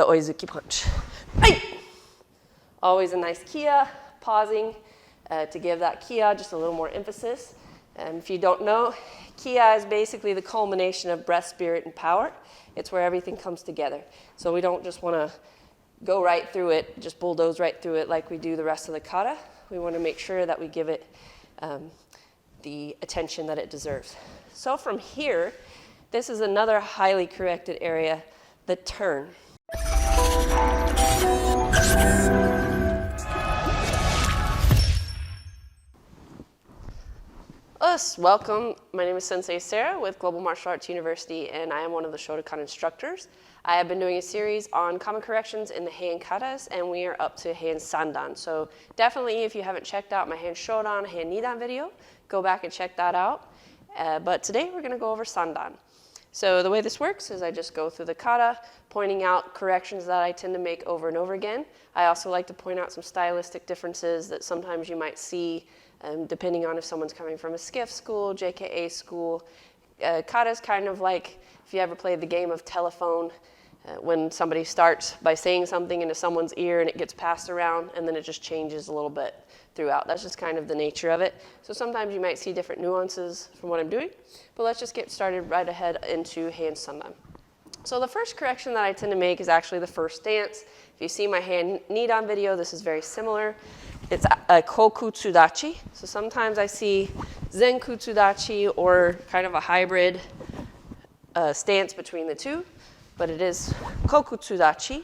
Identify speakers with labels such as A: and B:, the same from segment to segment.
A: the oizuki punch. Right. Always a nice kiai, pausing to give that kiai just a little more emphasis. If you don't know, kiai is basically the culmination of breath, spirit, and power. It's where everything comes together. So we don't just want to go right through it, just bulldoze right through it like we do the rest of the kata. We want to make sure that we give it the attention that it deserves. So from here, this is another highly corrected area, the turn. Welcome. My name is Sensei Sarah with Global Martial Arts University, and I am one of the Shotokan instructors. I have been doing a series on common corrections in the Heian Katas, and we are up to Heian Sandan. So definitely, if you haven't checked out my Heian Shodan, Heian Nidan video, go back and check that out. But today we're going to go over Sandan. So the way this works is I just go through the kata, pointing out corrections that I tend to make over and over again. I also like to point out some stylistic differences that sometimes you might see depending on if someone's coming from a skiff school, JKA school. Kata is kind of like if you ever played the game of telephone, when somebody starts by saying something into someone's ear and it gets passed around and then it just changes a little bit throughout. That's just kind of the nature of it. So sometimes you might see different nuances from what I'm doing, but let's just get started right ahead into Heian Sandan. So the first correction that I tend to make is actually the first stance. If you see my Heian Nidan video, this is very similar. It's a kokutsudachi. So sometimes I see zenkutsudachi or kind of a hybrid stance between the two, but it is kokutsudachi.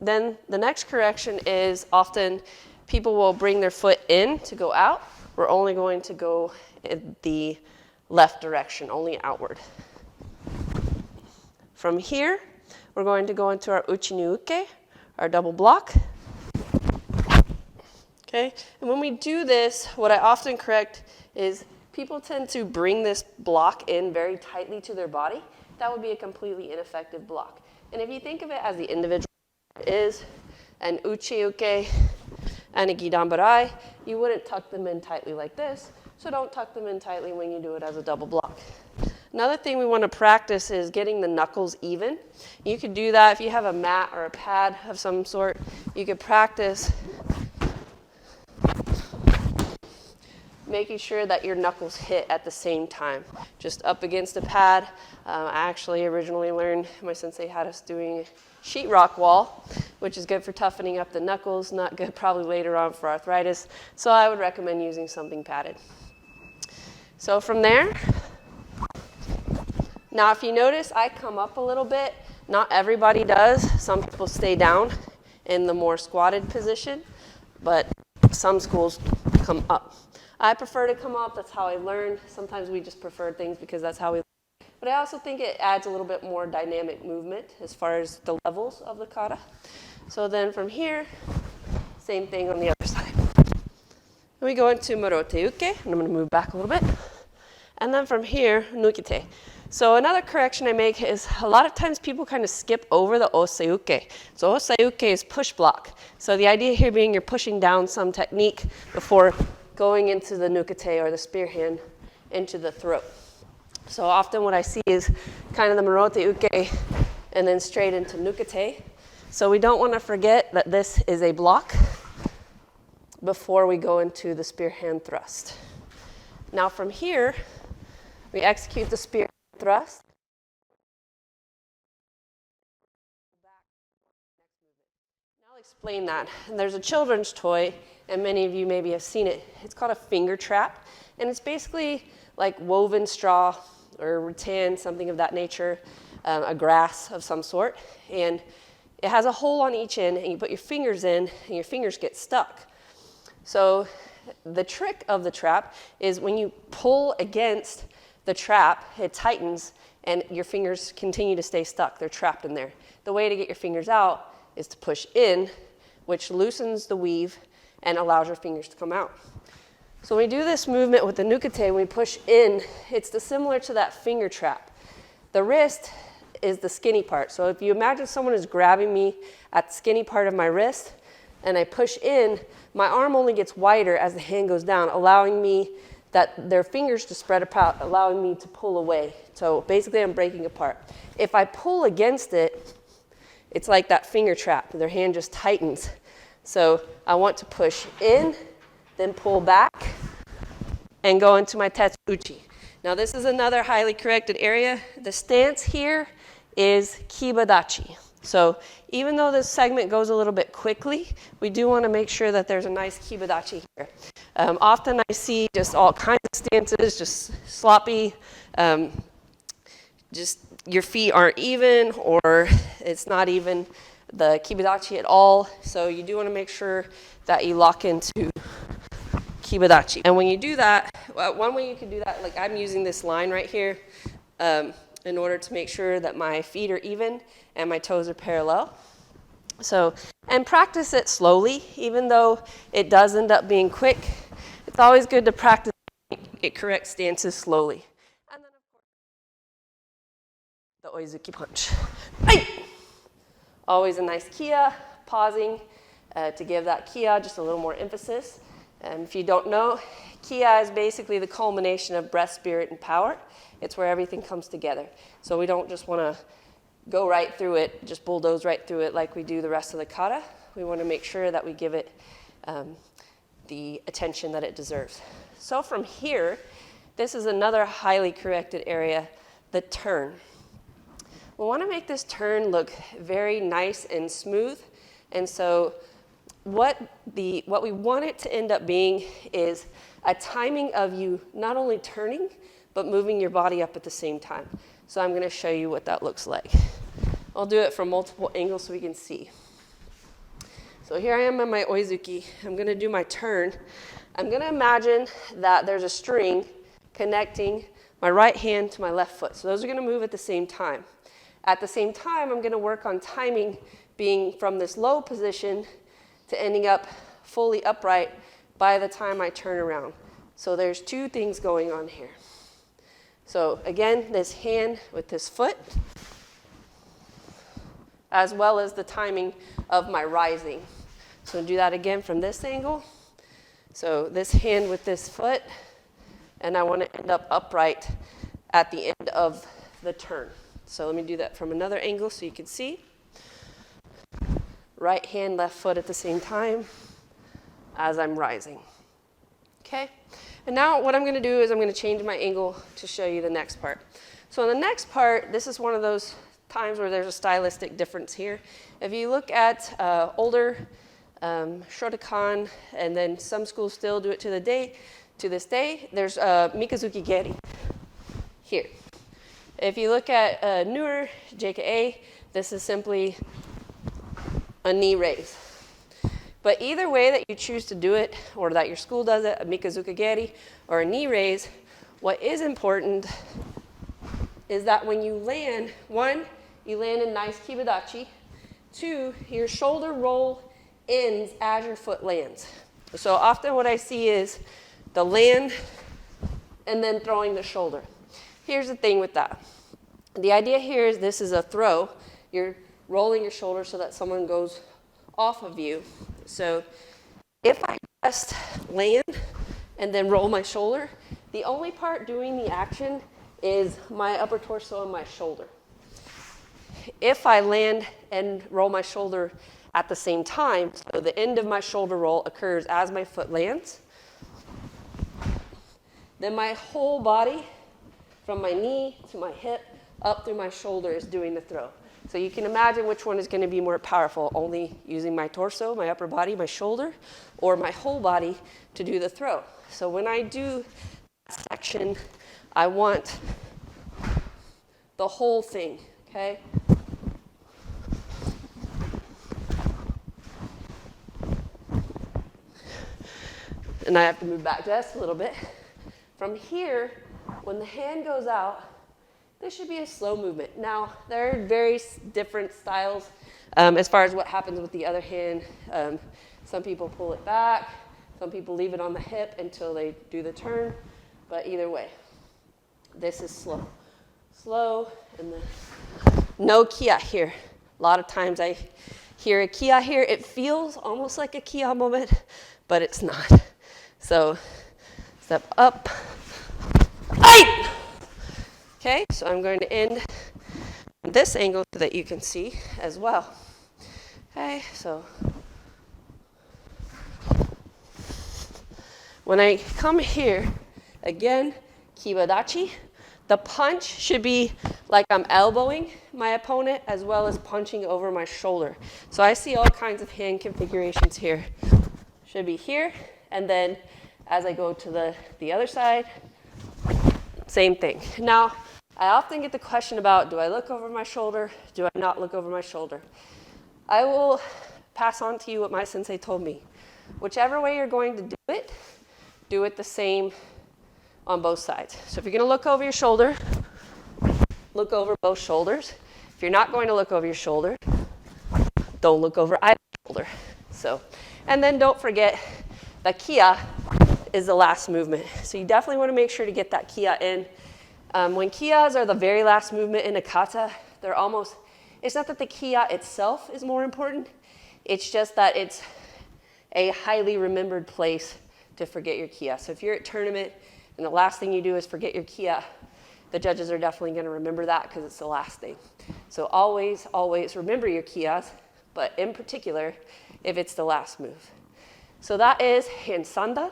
A: Then the next correction is often people will bring their foot in to go out. We're only going to go in the left direction, only outward. From here, we're going to go into our uchi ni uke, our double block. Okay, and when we do this, what I often correct is people tend to bring this block in very tightly to their body. That would be a completely ineffective block. And if you think of it as the individual is an uchi uke and a gidan barai, you wouldn't tuck them in tightly like this. So don't tuck them in tightly when you do it as a double block. Another thing we want to practice is getting the knuckles even. You could do that if you have a mat or a pad of some sort. You could practice making sure that your knuckles hit at the same time. Just up against a pad. I actually originally learned, my sensei had us doing sheetrock wall, which is good for toughening up the knuckles, not good probably later on for arthritis. So I would recommend using something padded. So from there, now if you notice, I come up a little bit. Not everybody does. Some people stay down in the more squatted position, but some schools come up. I prefer to come up. That's how I learn. Sometimes we just prefer things because that's how we learn. But I also think it adds a little bit more dynamic movement as far as the levels of the kata. So then from here, same thing on the other side. And we go into Marote Uke, and I'm going to move back a little bit. And then from here, Nukite. So another correction I make is a lot of times people kind of skip over the Oseuke. So Oseuke is push block. So the idea here being you're pushing down some technique before going into the nukite or the spear hand into the throat. So often what I see is kind of the Marote Uke and then straight into nukite. So we don't want to forget that this is a block before we go into the spear hand thrust. Now from here, we execute the spear hand thrust. Now I'll explain that. And there's a children's toy, and many of you maybe have seen it. It's called a finger trap, and it's basically like woven straw or rattan, something of that nature, a grass of some sort, and it has a hole on each end, and you put your fingers in, and your fingers get stuck. So the trick of the trap is when you pull against the trap, it tightens, and your fingers continue to stay stuck. They're trapped in there. The way to get your fingers out is to push in, which loosens the weave and allows your fingers to come out. So when we do this movement with the nukite, when we push in, it's similar to that finger trap. The wrist is the skinny part. So if you imagine someone is grabbing me at the skinny part of my wrist, and I push in, my arm only gets wider as the hand goes down, allowing me their fingers to spread apart, allowing me to pull away. So basically I'm breaking apart. If I pull against it, it's like that finger trap. Their hand just tightens. So I want to push in, then pull back, and go into my tetsu uchi. Now this is another highly corrected area. The stance here is kibadachi. So even though this segment goes a little bit quickly, we do want to make sure that there's a nice kibadachi here. Often I see just all kinds of stances, just sloppy, just your feet aren't even, or it's not even the kibadachi at all. So you do want to make sure that you lock into kibadachi. And when you do that, one way you can do that, like I'm using this line right here in order to make sure that my feet are even and my toes are parallel. So, and practice it slowly, even though it does end up being quick. It's always good to practice it correct stances slowly. And then of course, the oizuki punch. Hey! Always a nice kia, pausing to give that kia just a little more emphasis. And if you don't know, kia is basically the culmination of breath, spirit, and power. It's where everything comes together. So we don't just want to go right through it, just bulldoze right through it like we do the rest of the kata. We want to make sure that we give it the attention that it deserves. So from here, this is another highly corrected area, the turn. We want to make this turn look very nice and smooth. And so what we want it to end up being is a timing of you not only turning, but moving your body up at the same time. So I'm going to show you what that looks like. I'll do it from multiple angles so we can see. So here I am on my oizuki. I'm going to do my turn. I'm going to imagine that there's a string connecting my right hand to my left foot. So those are going to move at the same time. At the same time, I'm going to work on timing being from this low position to ending up fully upright by the time I turn around. So there's two things going on here. So again, this hand with this foot, as well as the timing of my rising. So do that again from this angle. So this hand with this foot, and I want to end up upright at the end of the turn. So let me do that from another angle so you can see. Right hand, left foot at the same time as I'm rising. Okay? And now what I'm going to do is I'm going to change my angle to show you the next part. So in the next part, this is one of those times where there's a stylistic difference here. If you look at older Shotokan, and then some schools still do it to this day, there's Mikazuki Geri here. If you look at newer JKA, this is simply a knee raise. But either way that you choose to do it, or that your school does it, a Mikazuki Geri or a knee raise, what is important is that when you land, one, you land in nice kibadachi. Two, your shoulder roll ends as your foot lands. So often what I see is the land and then throwing the shoulder. Here's the thing with that. The idea here is this is a throw. You're rolling your shoulder so that someone goes off of you. So if I just land and then roll my shoulder, the only part doing the action is my upper torso and my shoulder. If I land and roll my shoulder at the same time, so the end of my shoulder roll occurs as my foot lands, then my whole body, from my knee to my hip, up through my shoulder, is doing the throw. So you can imagine which one is going to be more powerful, only using my torso, my upper body, my shoulder, or my whole body to do the throw. So when I do that section, I want the whole thing, okay? And I have to move back just a little bit. From here, when the hand goes out, this should be a slow movement. Now, there are various different styles as far as what happens with the other hand. Some people pull it back. Some people leave it on the hip until they do the turn. But either way, this is slow. Slow, and no kia here. A lot of times I hear a kia here. It feels almost like a kia moment, but it's not. So, step up. Ay! Okay, so I'm going to end this angle so that you can see as well. Okay, so when I come here, again, kibadachi, the punch should be like I'm elbowing my opponent as well as punching over my shoulder. So I see all kinds of hand configurations here. Should be here, and then as I go to the other side, same thing. Now, I often get the question about, do I look over my shoulder? Do I not look over my shoulder? I will pass on to you what my sensei told me. Whichever way you're going to do it the same on both sides. So if you're going to look over your shoulder, look over both shoulders. If you're not going to look over your shoulder, don't look over either shoulder. So, and then don't forget that kiai is the last movement. So you definitely want to make sure to get that kiai in. When kiais are the very last movement in a kata, they're almost, it's not that the kiai itself is more important, it's just that it's a highly remembered place to forget your kiai. So if you're at tournament and the last thing you do is forget your kiai, the judges are definitely going to remember that because it's the last thing. So always, always remember your kiais, but in particular, if it's the last move. So that is Heian Sandan.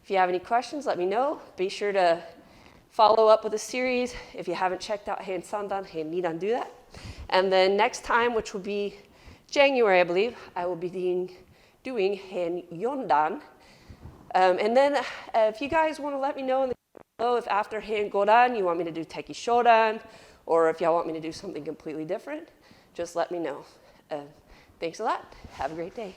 A: If you have any questions, let me know. Be sure to follow up with a series. If you haven't checked out Heian Sandan, Heian Nidan, do that. And then next time, which will be January, I believe, I will be doing Heian Yondan. And then if you guys want to let me know in the below if after Heian Godan you want me to do Teki Shodan, or if y'all want me to do something completely different, just let me know. Thanks a lot. Have a great day.